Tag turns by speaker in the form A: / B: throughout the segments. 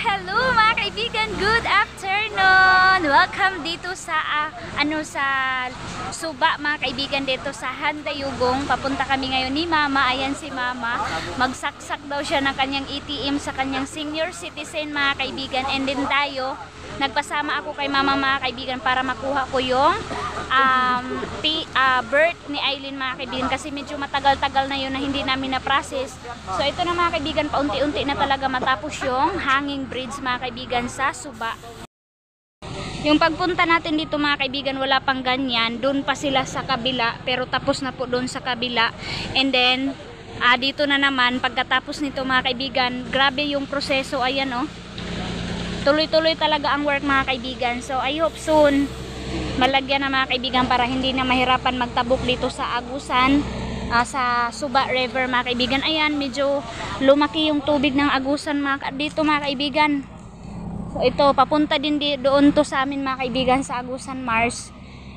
A: hello mga kaibigan, good afternoon. Welcome dito sa sa Suba mga kaibigan, dito sa Handayugong. Papunta kami ngayon ni Mama. Ayan si Mama. Magsaksak daw siya ng kanyang ATM sa kanyang senior citizen mga kaibigan. And then tayo, nagpasama ako kay Mama mga kaibigan para makuha ko yung birth ni Aileen mga kaibigan, kasi medyo matagal-tagal na yun na hindi namin na-process. So ito na mga kaibigan, paunti-unti na talaga matapos yung hanging bridge mga kaibigan sa Suba. Yung pagpunta natin dito mga kaibigan, wala pang ganyan. Doon pa sila sa kabila, pero tapos na po doon sa kabila. And then dito na naman pagkatapos nito mga kaibigan, grabe yung proseso. Ayan tuloy-tuloy talaga ang work mga kaibigan. So I hope soon malagyan na mga kaibigan para hindi na mahirapan magtabok dito sa Agusan, sa Suba River mga kaibigan. Ayan, medyo lumaki yung tubig ng Agusan dito mga kaibigan. So ito, papunta din doon to sa amin mga kaibigan sa Agusan Mars.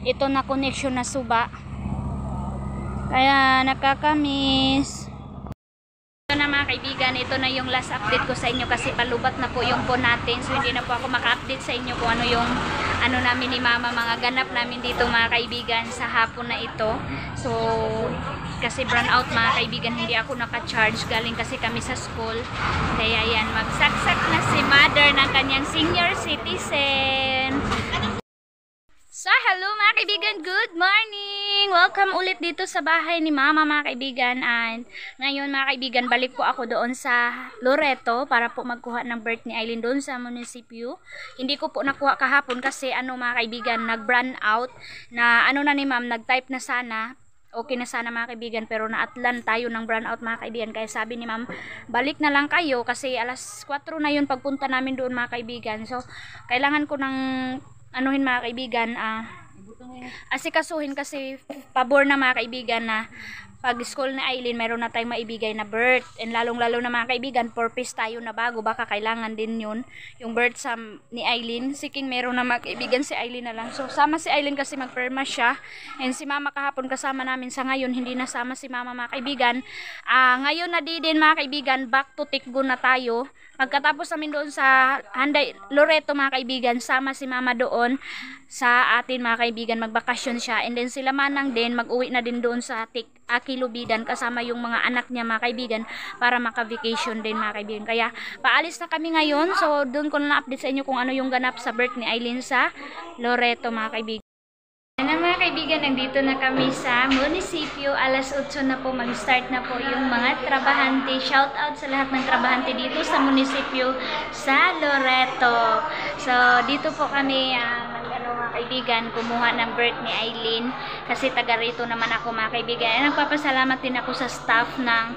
A: Ito na connection na Suba. Kaya nakakamiss. Ito na mga kaibigan, ito na yung last update ko sa inyo kasi palubat na po yung phone natin. So hindi na po ako maka-update sa inyo kung ano yung namin ni Mama, mga ganap namin dito mga kaibigan sa hapon na ito. So kasi brown out mga kaibigan, hindi ako naka-charge, galing kasi kami sa school. Kaya yan, magsaksak na si Mother ng kanyang senior citizen. So hello mga kaibigan, good morning! Welcome ulit dito sa bahay ni Mama mga kaibigan. And ngayon mga kaibigan, balik po ako doon sa Loreto para po magkuha ng birth ni Aileen doon sa munisipyo. Hindi ko po nakuha kahapon kasi mga kaibigan, nag-brown out na na ni Ma'am, nag-type na sana. Okay na sana mga kaibigan, pero naatlan tayo ng brownout mga kaibigan. Kaya sabi ni Ma'am, balik na lang kayo kasi alas 4 na yun pagpunta namin doon mga kaibigan. So kailangan ko ng mga kaibigan, asikasuhin kasi pabor na mga kaibigan na pag school ni Aileen mayroon na tayong maibigay na birth. And lalong-lalo na mga kaibigan, 4 piece tayo na bago, baka kailangan din yun yung birth ni Aileen. Seeking meron na mga kaibigan si Aileen na lang. So sama si Aileen kasi magperma siya. And si Mama kahapon kasama namin, sa ngayon hindi nasama si Mama mga kaibigan. Ngayon na din mga kaibigan, back to Tikgo na tayo. Pagkatapos namin doon sa Loreto mga kaibigan, sama si Mama doon sa atin mga kaibigan, magbakasyon siya. And then sila Manang din, mag-uwi na din doon sa Kilubidan kasama yung mga anak niya mga kaibigan para maka-vacation din mga kaibigan. Kaya paalis na kami ngayon. So doon ko na update sa inyo kung ano yung ganap sa birth ni Aileen sa Loreto mga kaibigan. Mga kaibigan, nandito na kami sa munisipyo. Alas 8 na po, mag-start na po yung mga trabahante. Shout out sa lahat ng trabahante dito sa munisipyo sa Loreto. So dito po kami mga kaibigan, kumuha ng birth ni Aileen kasi taga rito naman ako mga kaibigan. Nagpapasalamat din ako sa staff ng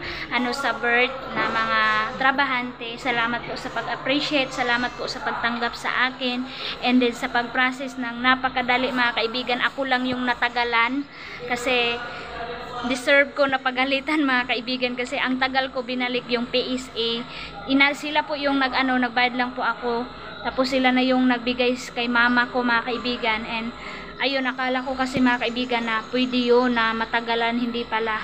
A: sa birth na mga trabahante. Salamat po sa pag-appreciate, salamat po sa pagtanggap sa akin, and then sa pag-process ng napakadali mga kaibigan. Ako lang yung natagalan kasi deserve ko na pagalitan mga kaibigan kasi ang tagal ko binalik yung PSA. Sila po yung nagbayad lang po ako. Tapos sila na yung nagbigay kay Mama ko mga kaibigan. And ayun, akala ko kasi mga kaibigan na pwede yun na matagalan, hindi pala.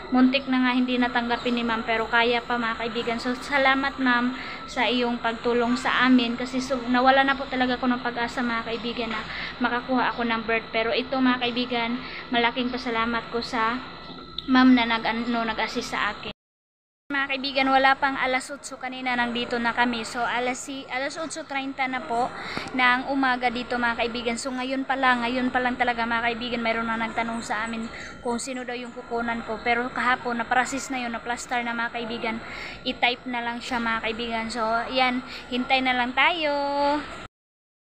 A: Muntik na nga hindi natanggapin ni Ma'am, pero kaya pa mga kaibigan. So salamat Ma'am sa iyong pagtulong sa amin kasi nawala na po talaga ako ng pag-asa mga kaibigan na makakuha ako ng birth. Pero ito mga kaibigan, malaking pasalamat ko sa Ma'am na nag-assist sa akin. Mga kaibigan, wala pang alas 8 kanina, nandito na kami. So alas 8:30 na po ng umaga dito mga kaibigan. So ngayon pa lang talaga mga kaibigan, mayroon na nagtanong sa amin kung sino daw yung kukunan ko. Pero kahapon na-process na yun, na-plaster na mga kaibigan. I-type na lang siya mga kaibigan. So yan, hintay na lang tayo.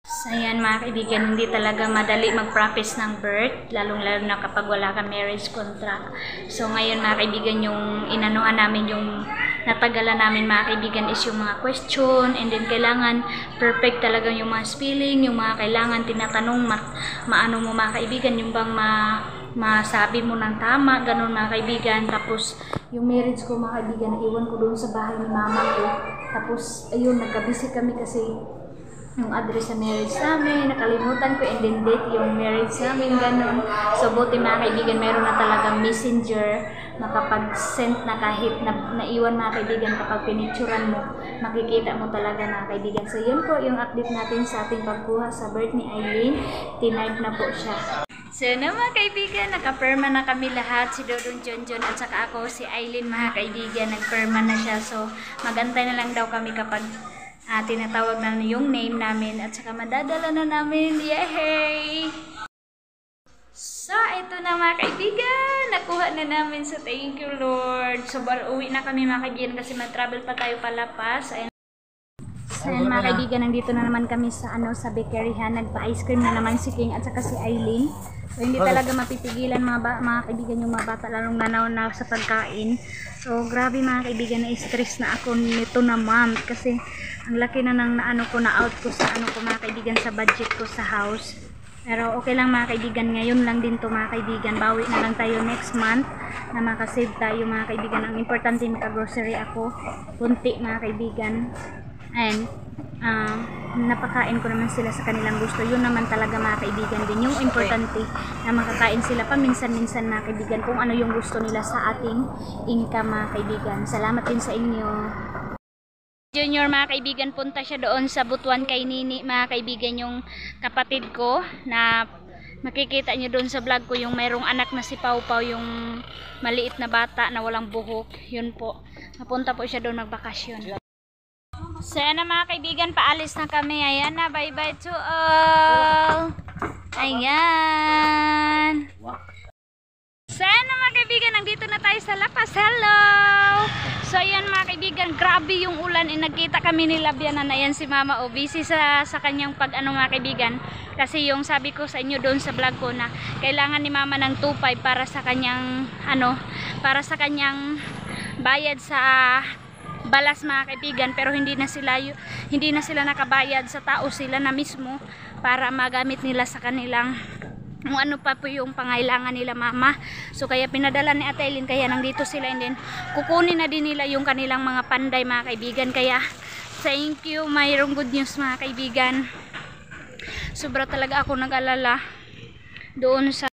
A: So ayan mga kaibigan, hindi talaga madali mag-practice ng birth, lalong-lalo na kapag wala kang marriage contract. So ngayon mga kaibigan, yung inanuhan namin, yung natagalan namin mga kaibigan is yung mga question, and then kailangan perfect talaga yung mga spelling, yung mga kailangan tinatanong, maano mo mga kaibigan, yung bang masabi mo ng tama, ganun mga kaibigan. Tapos yung marriage ko mga kaibigan, naiwan ko doon sa bahay ni Mama ko. Tapos ayun, nagka-busy kami kasi yung address sa marriage namin, nakalimutan ko, and then date yung marriage namin, ganun. So buti mga kaibigan, meron na talagang messenger makapag-send na kahit na naiwan mga kaibigan kapag pinicturan mo, makikita mo talaga mga kaibigan. So yun po yung update natin sa ating pagkuha sa birth ni Eileen. Tinarp na po siya. So na mga kaibigan, nakaperma na kami lahat, si Dodong Jonjon at saka ako, si Eileen mga kaibigan, nagperma na siya. So magantay na lang daw kami kapag tinatawag na yung name namin at saka madadala na namin. Yay! So ito na mga kaibigan, nakuha na namin. So thank you Lord. So uwi na kami mga kaibigan kasi mag-travel pa tayo palapas. So yun, mga kaibigan, nandito na naman kami sa sa bakeryhan. Nagpa-ice cream na naman si King at saka si Eileen. So hindi talaga mapipigilan mga kaibigan yung mga bata, lalong nanaw na sa pagkain. So grabe mga kaibigan, na-stress na ako nito na ma'am kasi ang laki na ng na-out ko sa mga kaibigan sa budget ko sa house. Pero okay lang mga kaibigan, ngayon lang din to mga kaibigan. Bawi na lang tayo next month na makasave tayo mga kaibigan. Ang importante maka-grocery ako, kunti mga kaibigan. And napakain ko naman sila sa kanilang gusto. Yun naman talaga mga kaibigan din. Yung importante na makakain sila paminsan-minsan mga kaibigan kung ano yung gusto nila sa ating income mga kaibigan. Salamat din sa inyo. Junior mga kaibigan, punta siya doon sa Butuan kay Nini mga kaibigan, yung kapatid ko na makikita nyo doon sa vlog ko, yung mayroong anak na si Pau Pau, yung maliit na bata na walang buhok. Yun po, napunta po siya doon magbakasyon. So yan na mga kaibigan, paalis na kami. Ayan na, bye bye to all. Ayan. So yan na mga kaibigan, nandito na tayo sa Lapas. Hello! So ayan mga kaibigan, grabe yung ulan. Nagkita kami ni Labiana na yan si Mama o busy sa kanyang mga kaibigan. Kasi yung sabi ko sa inyo doon sa vlog ko na kailangan ni Mama ng 2.5 para sa kanyang para sa kanyang bayad sa balas mga kaibigan, pero hindi na sila nakabayad sa tao, sila na mismo para magamit nila sa kanilang kung ano pa po yung pangailangan nila Mama. So kaya pinadala ni Ate Eileen, kaya nandito sila, and then kukunin na din nila yung kanilang mga panday mga kaibigan. Kaya thank you, mayroong good news mga kaibigan. Sobra talaga ako nag-alala doon sa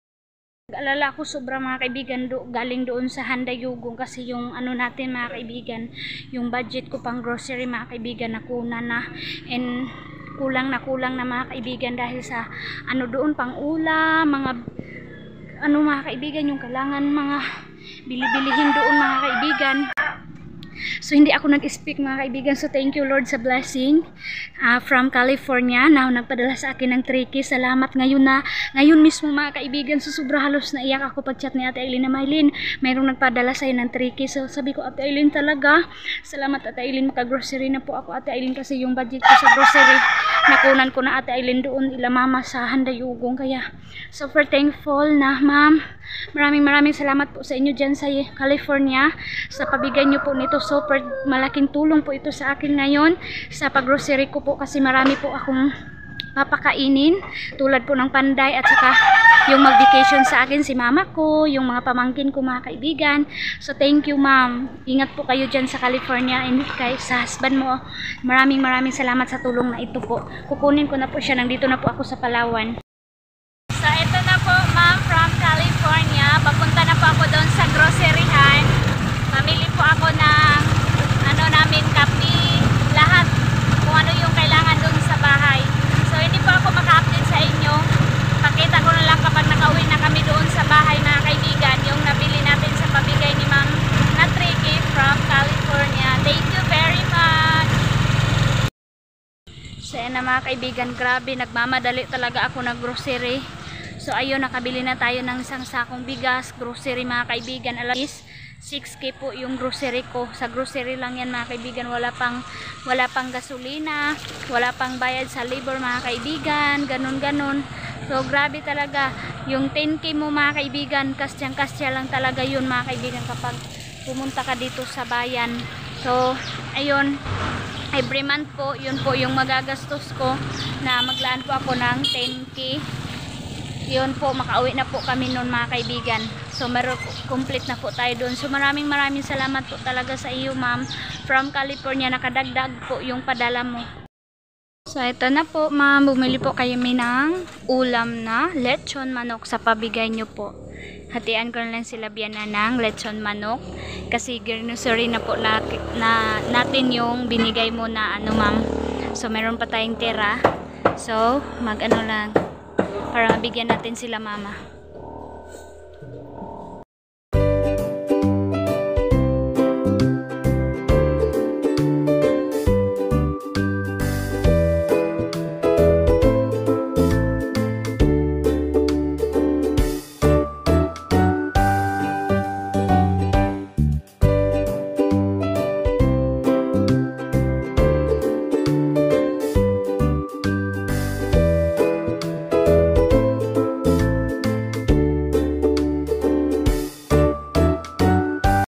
A: ko sobra mga kaibigan, galing doon sa Handayugong kasi yung natin mga kaibigan, yung budget ko pang grocery mga kaibigan nakuna na, and kulang na mga kaibigan dahil sa doon pang ulam, mga mga kaibigan, yung kailangan mga bili-bilihin doon mga kaibigan. So hindi ako nag-speak mga kaibigan. So thank you Lord sa blessing from California na nagpadala sa akin ng 3K. Salamat ngayon mismo mga kaibigan. So sobra halos naiyak ako pag chat ni Ate Eileen na Maylin, mayroong nagpadala sa'yo ng 3K. So sabi ko, Ate Eileen talaga, salamat Ate Eileen, maka-grocery na po ako Ate Eileen kasi yung budget ko sa grocery nakunan ko na Ate Eileen doon ila Mama sa Handayugong. Kaya super thankful na ma'am. Maraming salamat po sa inyo dyan sa California sa pabigay nyo po nito. Super malaking tulong po ito sa akin ngayon sa pag-grocery ko po kasi marami po akong papakainin tulad po ng panday at saka yung mag-vacation sa akin si Mama ko, yung mga pamangkin ko mga kaibigan. So thank you ma'am. Ingat po kayo dyan sa California, and kay sa husband mo. Maraming salamat sa tulong na ito po. Kukunin ko na po siya, nandito na po ako sa Palawan. So ito na po ma'am from California. Papunta na po ako doon sa groceryhan. Mamili po ako ng namin kape, lahat kung ano yung kailangan doon sa bahay. So hindi po ako maka-update sa inyo. Pakita ko na lang kapag nakauwi na kami doon sa bahay mga kaibigan, yung nabili natin sa pabigay ni Ma'am na 3K from California. Thank you very much. So yan na mga kaibigan, grabe nagmamadali talaga ako ng grocery. So ayun, nakabili na tayo ng isang sakong bigas, grocery mga kaibigan. Alas 6K po yung grocery ko. Sa grocery lang yan mga kaibigan, wala pang gasolina, wala pang bayad sa labor mga kaibigan, ganun. So grabe talaga yung 10K mo mga kaibigan, kastyang-kastya lang talaga yun mga kaibigan kapag pumunta ka dito sa bayan. So ayun, every month po, yun po yung magagastos ko na maglaan po ako ng 10K. Yun po, makauwi na po kami noon mga kaibigan. So complete na po tayo doon. So maraming salamat po talaga sa iyo ma'am from California, nakadagdag po yung padala mo. So ito na po ma'am, bumili po kayo ng ulam na lechon manok sa pabigay nyo po. hatian ko na lang sila Biana ng lechon manok. Kasi grocery na po natin yung binigay mo na ano ma'am. So meron pa tayong tira. So mag ano lang para mabigyan natin sila mama.